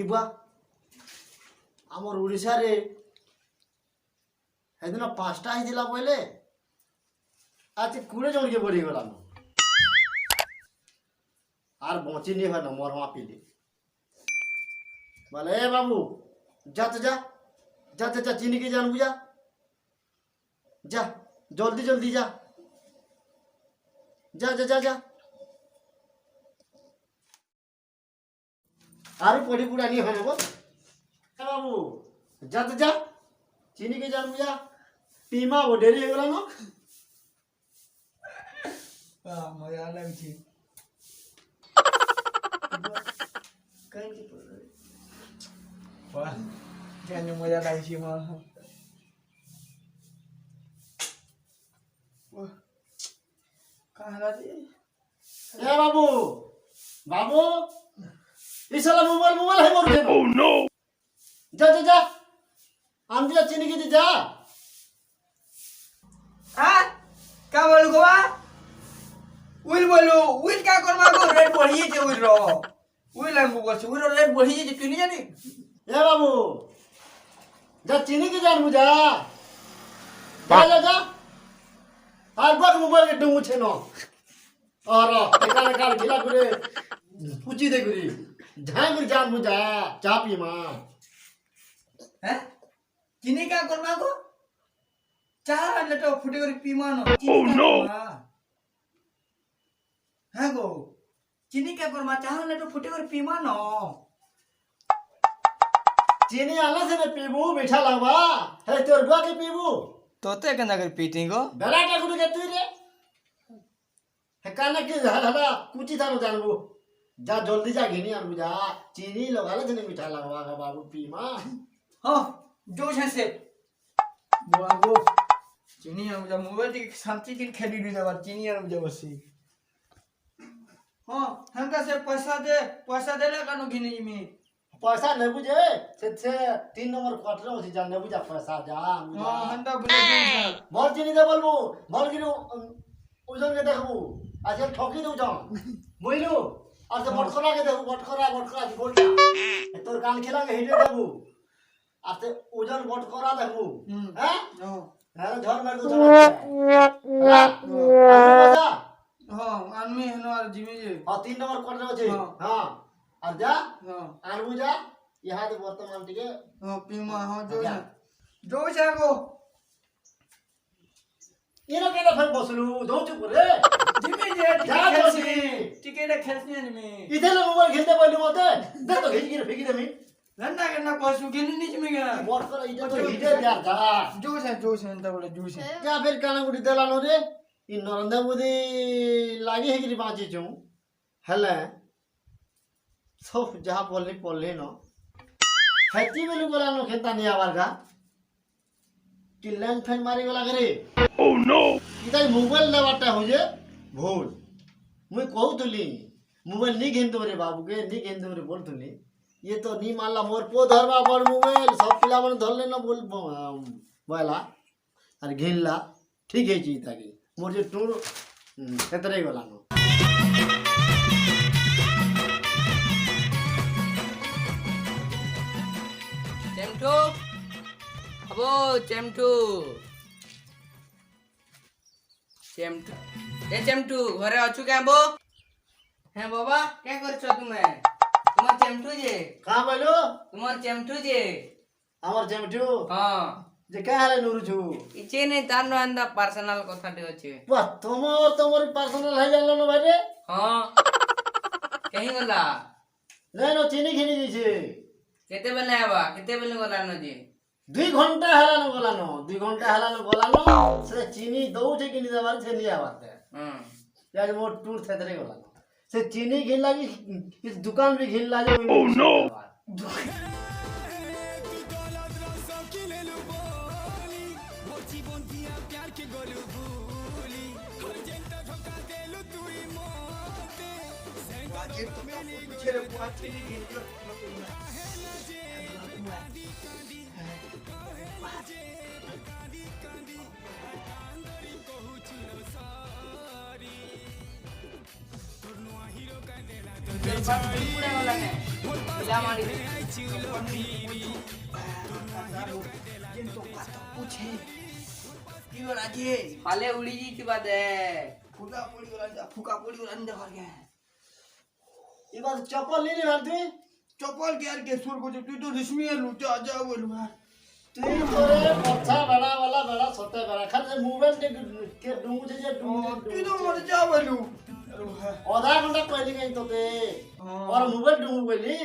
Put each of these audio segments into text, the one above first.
बुआ आमर ओडिशा रे हेदिन 5टा हिला पहले आज 20 जन के बढ़ी गला आर बची नहीं है नंबर वहाँ पीले बोले ए बाबू जा तो जा जा जा जा चीनी की जान बुझा जा जल्दी जल्दी जा जा जा जा जा आरे पड़ी पुड़ा नहीं है वो बाबू जा तो जा चीनी की जान बुझा पीमा वो डेरी हो गला ना मजा लग छी कहीं की वाह क्या मजा लग छी मां कहाँ रे ए बाबू बाबू इस साला मोबाइल मोबाइल है मोर ओह नो जा जा जा आम दिया चीनी की जा हाँ क्या बोलू गोवा उइल बोलू उइल क्या करवा को रेट बढ़िए जे उइल रो उइल हम बोल उइल रो रेट बढ़िए जे तू नहीं जानी ए बाबू जा चीनी की जान बुझा जा जा जा आर बार मोबाइल के डंगू छे न और एका एका गिला करे पूछी दे गुरी झांग जान बुझा चा पी मां हैं चीनी क्या करवा को चार लेटो फुटे कर पीमा न ओह नो हाँ गो चीनी क्या करवा चार लेटो फुटे कर पीमा न चीनी आला से ने पीबू बैठा लावा है तोर बुआ के पीबू तोते केना कर पीती गो बेला का गुरु के तू रे है काना के हला कुची थानो जानबू जा जल्दी जा घेनी आन बुझा चीनी लगाले जने मीठा लगवा का बाबू पी मां हां जो है से बुआ गो चीनी हम जब मोबाइल की शांति के खेली दी जब चीनी हम जब बसी हां हमका से पैसा दे ले कानो घिनी में पैसा नहीं बुझे से 3 नंबर क्वार्टर होसी जान नहीं बुझा पैसा जा हां हंदा बोले बोल चीनी दे बोलबू बोल गिरो ओजन के देखबू आज ठोकी दऊ जाऊं बोइलू आज से बटखरा के देखबू बटखरा बोल तोर कान खिला के हिटे देबू आज से ओजन बटखरा देखबू हैं अरे झर मार दो चला हां आदमी हनो जिमी जे हां 3 नंबर क्वार्टर होचे हां और जा हां आनबू जा यहाँ दे वर्तमान टिके हां पीमा हां जो जागो इनो केना फिर बसलू दो चुप रे जिमी जे जा बसी टिकेट खेलनी में इधर ले मोबाइल खेलते बोलू मते दे तो खींच के फेंकी दे मी नन्ना करना पशु गिनी नीच में गया मोर कर इधर तो हिटे यार जा जो से अंत बोले जो से क्या फिर काना गुडी देलानो रे इ नरेंद्र मोदी लागी है कि बाची छु हले सब जहां पल्ले न हैती बेलू गला न खेता नहीं आवार का कि लैंड फैन मारी गला करे ओह नो इधर मोबाइल लेवाटा हो जे भूल मुई कहउतली मोबाइल नहीं घेन रे बाबू के नहीं घेन रे बोलतली ये तो नहीं मानला मोर पो धरवा बड़ मोबाइल सब पिला मन धरले न बोल बोला और घेनला ठीक है चीज ताकि मोर जे टूर केतरे गला न चेमटू अबो चेमटू चेमटू ए चेमटू घरे अछु के बो हे बाबा क्या करछ तुमे तुमर चेमटू जे कहां बोलो तुमर चेमटू जे हमर जेमटू हां जे का हाले नुरु छु इचे ने तानो अंदा पर्सनल कथा दे अछि वाह तमर पर्सनल है जानलो न भाई रे हां कहीं गला नहीं नो चीनी खेनी दिछे केते बेले आबा केते बेले गला न जे 2 घंटा हला न गला न 2 घंटा हला न गला न से चीनी दऊ छे कि नि देबार छे नि आवाते यार मोर टूर थेतरे गला से चीनी घिन लागी इस दुकान भी घिन लागे ओह नो पूरा वाला ने पिला मारी पूछे की बोला जी फाले उड़ी जी की बात है फुका पोड़ी वाला अंदर भर गया ये बात चप्पल नहीं निकाल तू चप्पल के यार के सुर को तू तो रश्मि है लूटा जा बोलू यार तू तोरे पछा बड़ा वाला बड़ा छोटा बड़ा खाली मोबाइल के डूंग जे तू तो मर जा बोलू आधा घंटा पहले गई तो ते और मोबाइल डूंग बोली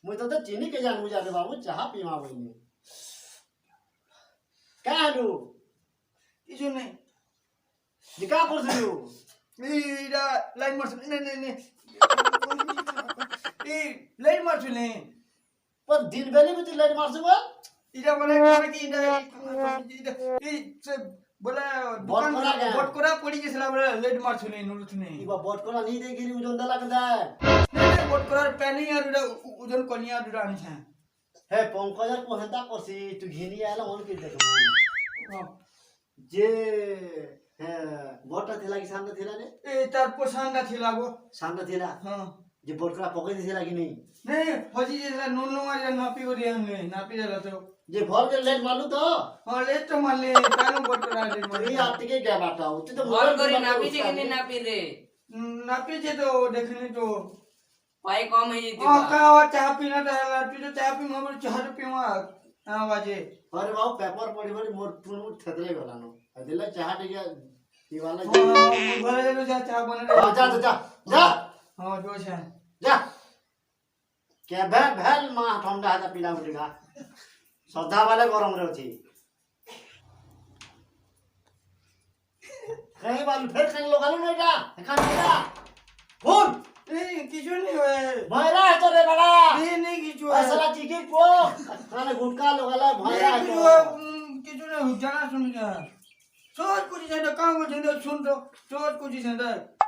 मुझे तो चीनी के जानू जाते बाबू चाह पीवा बोली क्या लू किसु नहीं दिखा कर दियो इरा लाइन मार नहीं ए लाइन मार ले पर दिन बेली में लाइट मार सुबा इरा बोले कर की इरा से बोला दुकान बोट कोरा पड़ी जैसे बोला लाइट मार ले नुरुथ नहीं इबा बोट कोला नहीं दे गिरी उजन दला कदा नहीं बोट कोरा पहले यार उड़ा उजन कोनिया उड़ा आनी है हे पंकजर को हंता करसी तू घिनी आला मन के देखबो जे हे बोटा थिला कि सामने थिला ने ए तार पोसांगा थिला गो सामने थिला हां जे बोट कोला पकई थिला कि नहीं नहीं हजी जैसा नोनो वाला नापी को दिया हमने नापी डाला तो जे भर के लेट मालू तो हां ले तो मान ले कानो बोट कोरा ले ये आती के क्या बात है उते तो और करी नापी जे कि नहीं नापी रे नापी जे तो देखने तो पाई कम है ये हां का चाह पीना डाला तू तो चाह पी मोर चाह पीवा हां बाजे अरे बाबू पेपर पड़ी पड़ी मोर टून थतले गला नो दिला चाह दे गया ये वाला घरे ले जा चाह बना जा जा जा जा हां जो है जा क्या भेल मा ठंडा है पीला उठेगा सदा वाले गरम रे अछि कहीं बाल फिर कहीं लोग आलू नहीं जा खान दिया फोन ए किछु नहीं होए भैरा है तो रे बड़ा नहीं किछु है असला चिकी को खाने गुटका लोग आला भैरा है तो किछु नहीं जाना सुन जा सोच कुछ से काम को जिंदा सुन तो सोच कुछ से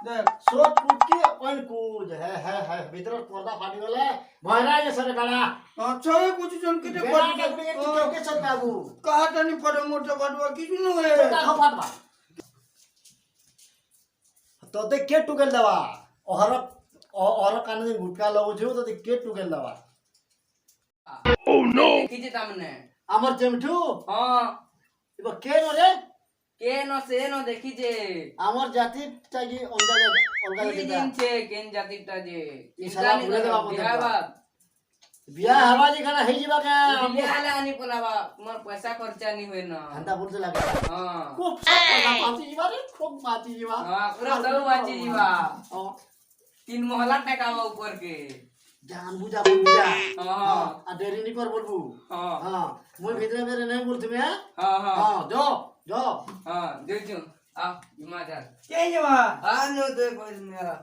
देख सोच कूद के अपन कूद है भीतर पर्दा फाटी वाला भैरा है सरे बड़ा अच्छा है कुछ जन के बेड़ा के सब बाबू कहा तो नहीं पड़े मोटा बटवा किछु नहीं होए छोटा खो फाटवा तो ते के टुकेल दवा और कान में गुटका लगो जो तो ते के टुकेल दवा ओ नो देखि जे तामने हमर चमठू हां इबा के न रे के न से न देखि जे हमर जाति तागी अलगा की दिन छे केन जातिटा जे ई साला भूले देबा बियाह बात बियाह हवा जी खाना हे जीवा का बियाह ला आनी पलावा मोर पैसा खर्चा नहीं होय न हंदा बोलते लागे हां खूब पाती जीवा रे खूब पाती जीवा हां पूरा सब बाची जीवा हां 3 मोहला टकावा ऊपर के जान बुझा बुझा हां आ देरी नहीं कर बोलबू हां हां मोय भीतर मेरे नहीं बोलते मैं हां हां हां जो हां देजो आ हिमाचल के जमा आ नो तो कोई मेरा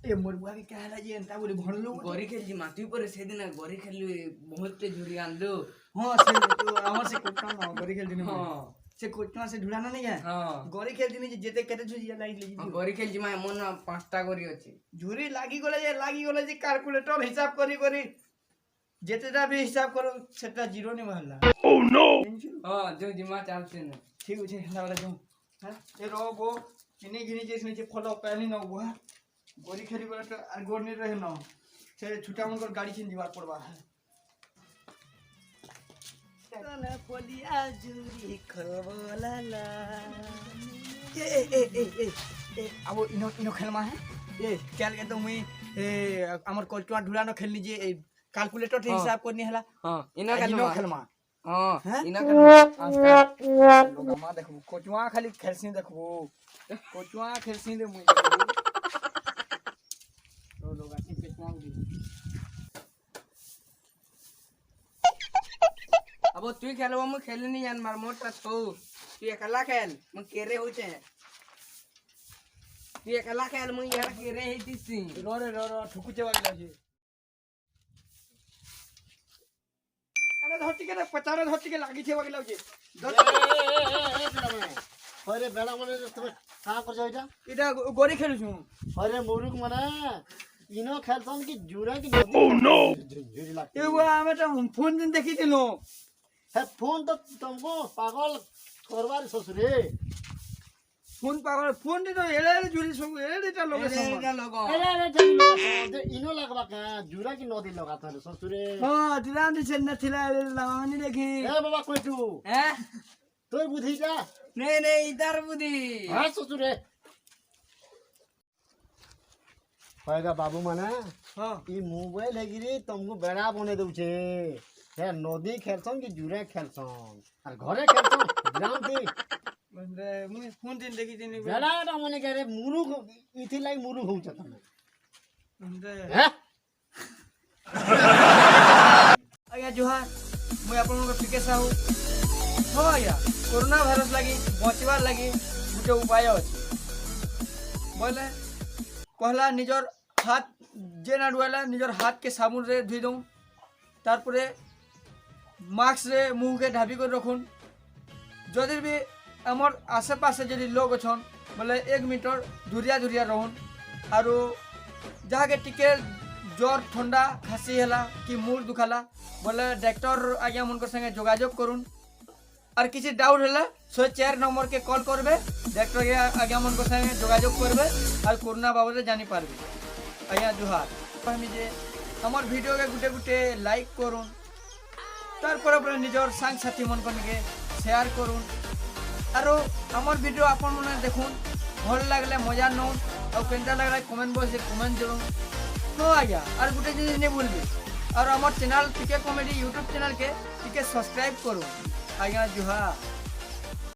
ए मोर बुआ के कहला जे अंता बोले भणलो गरी खेल जी माटी पर से दिन गरी खेलु बहुत ते झुरी आनलो हां से तो हमर से कोटना ना गरी खेल दिन हां से कोटना से ढुलाना नहीं है हां गरी खेल दिन जेते केते झुरिया लागी लेजी गरी खेल जी माय मन 5टा गरी अछि झुरी लागी गले जे कैलकुलेटर हिसाब करी जेतेटा भी हिसाब करो सेटा जीरो नहीं बहला ओह नो हां जो जिमा चालते न ठीक छै हमरा वाला जो हां ए रो गो चिनी गिनी जे से फलो पहली न बुआ गरी खेली बला तो आर गोर नहीं रहे न से छुटा मन गाड़ी छिन दीवार पड़वा है तने पोलिया जुरी खबलाला ए अब इनो खेलमा है ए चल के तो मुई ए हमर कोचवा ढुला न खेलनी जे कैलकुलेटर के हिसाब करनी हला हां इना खेलमा हां इना कर लोग मा देखबो कोचवा खाली खेलसी देखबो कोचवा खेलसी दे मुई तो लोग आके कोचवा दी अब तू खेलबो म खेल नहीं जान मार मोटा छौ तू अकेला खेल म केरे हो छे तू अकेला खेल म यार केरे है दिसी रो ठुकुचे वाला जे अरे धरती के 50 धरती के लागी छे वाला जे अरे बेड़ा मने तुम का कर जाइजा इटा गोरी खेलु छु अरे मुरुक मने इनो खेलसन की जुरा की ओह नो एगो हमें तो फोन दिन देखी दिलो है फोन तो तुमको पागल करवार ससुरे ফোন পাগল ফোন দি তো এড়ে জুড়ি সব এড়েটা লগে সমান এটা লগো अरे अरे जब लोग दे इनो लगवा के जुरा की नदी लगा था ससुरे হ্যাঁ দিলাম দিছেন না থিলা লাগানি দেখি ए बाबा कोई तू হ্যাঁ तोर बुद्धि जा নেই নেই ইদার বুদ্ধি हां ससुरे होएगा बाबू माने হ্যাঁ ई मोबाइल है गिरी तुमको बेड़ा बने दउ छे हे नदी खेलसन की जुरे खेलसन और घरे खेलसन ग्राम थी মানে মুই ফোন দিন দেখি দিন बेड़ा टा मने करे मुरु इथि लाई मुरु हो छ तमे মানে हैं ଆଜ୍ଞା ଜୁହାର ମୁଇଁ ଆପଣଙ୍କର ଟିକେ ସାହୁ ହଁ ଆଜ୍ଞା କରୋନା ଭାଇରସ ଲାଗି ବଞ୍ଚିବାର ଲାଗି ଗୋଟେ ଉପାୟ ଅଛି ବୋଇଲେ ପହଲା ନିଜର ହାତ ଯେନ୍ ଆଡ଼ୁ ହେଲା ନିଜର ହାତକେ ସାବୁନରେ ଧୋଇ ଦଉଁ ତାରପରେ ମାସ୍କରେ ମୁହଁକେ ଢାବି କରି ରଖୁନ୍ ଯଦି ବି ଆମର ଆশেপাশে ଯଦି ଲୋକ ଅଛନ୍ ବୋଲେ 1 ମିଟର ଦୂରିଆ ଦୂରିଆ ରହୁନ୍ ଆରୁ ଯାହାକେ ଟିକେ জ্বর ঠান্ডা খাসি হেলা কি মুড দুখালা বলে ডাক্তার আজ্ঞা মনকর সঙ্গে যোগাযোগ করুন আর কিছু ডাউট হলে 104 নম্বর কে কল করবে ডাক্তার আজ্ঞা মনকর সঙ্গে যোগাযোগ করবে আর করোনা বাবদে জানি পারবে আজ্ঞা জুহার আমি যে আমার ভিডিওকে গুটে গুটে লাইক করুন তারপরে পরে নিজের সাং সাথী মনকনকে শেয়ার করুন আর আমার ভিডিও আপন মনে দেখুন ভালো লাগলে মজা নন আর কেনটা লাগলে কমেন্ট বক্সে কমেন্ট করুন हाँ आज्ञा और गोटे जिनिस नहीं भूलबे और हमार चैनल टीके कॉमेडी यूट्यूब चैनल के टीके सब्सक्राइब करो आज्ञा जुहार।